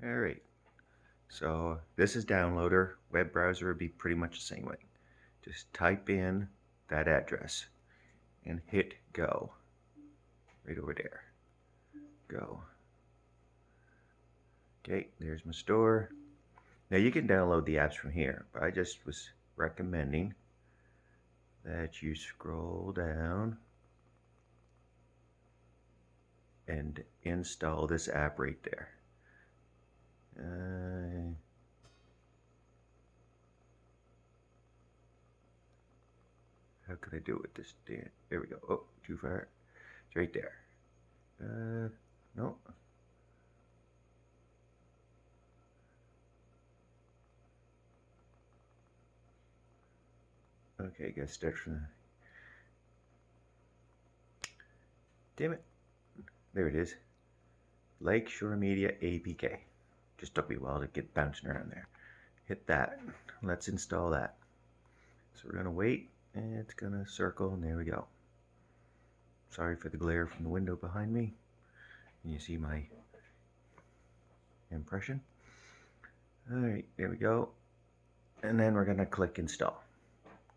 Alright, so this is downloader. Web browser would be pretty much the same way. Just type in that address and hit go. Right over there. Go. Okay, there's my store. Now you can download the apps from here, but I just was recommending that you scroll down and install this app right there. How could I do it with this? There we go. Oh, too far. It's right there. No. Okay, gotta start from the... Damn it. There it is. Lakeshore Media APK. Just took me a while to get bouncing around there. Hit that. Let's install that. So we're gonna wait, and it's gonna circle, and there we go. Sorry for the glare from the window behind me. You see my impression. Alright, there we go. And then we're gonna click install.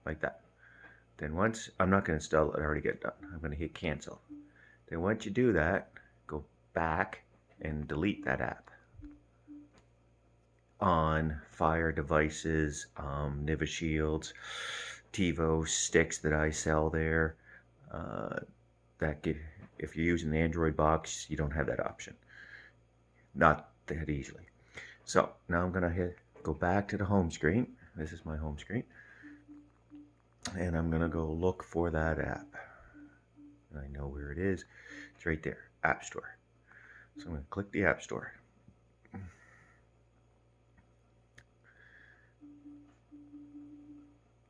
Like that. Then once, I'm not gonna install it, I already get it done. I'm gonna hit cancel. Then once you do that, go back and delete that app. On Fire devices, Niva Shields, TiVo sticks that I sell there. If you're using the Android box, you don't have that option. Not that easily. So now I'm gonna go back to the home screen. This is my home screen. And I'm gonna go look for that app. I know where it is. It's right there, App Store. So I'm gonna click the App Store.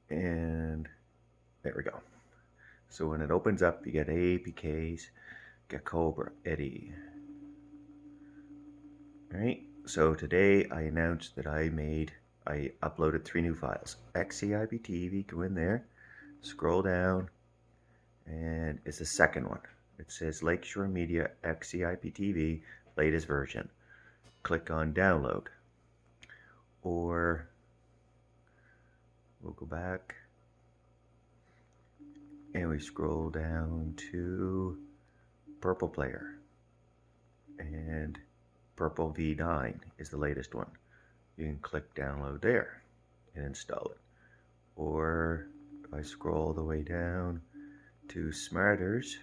And there we go. So when it opens up, you get APKs, get Cobra, Eddy. Alright, so today I announced that I uploaded 3 new files. XCIPTV, go in there, scroll down, and it's the second one. It says Lakeshore Media XCIPTV, latest version. Click on download. Or we'll go back and we scroll down to Purple Player, and Purple V9 is the latest one. You can click download there and install it. Or if I scroll the way down to Smarters,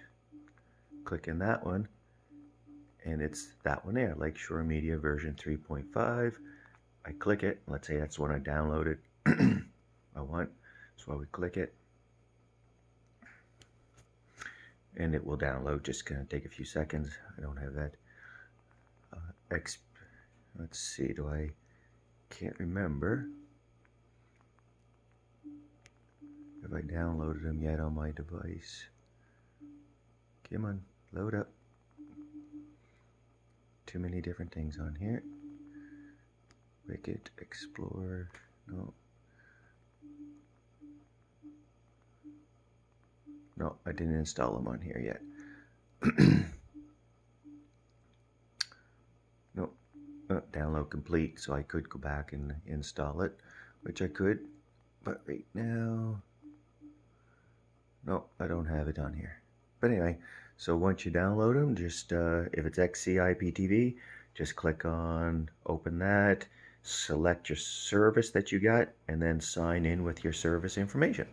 click in that one, and it's that one there, Lakeshore Media version 3.5. I click it. Let's say that's the one I downloaded. I want, so I would click it, and it will download. Just gonna take a few seconds. I don't have that. Let's see. Can't remember if I downloaded them yet on my device. Come on, load up. Too many different things on here. Wicket, Explorer, no. No, I didn't install them on here yet. No, download complete, so I could go back and install it, which I could, but right now, no, I don't have it on here. But anyway, so once you download them, just if it's XCIPTV, just click on open that, select your service that you got, and then sign in with your service information.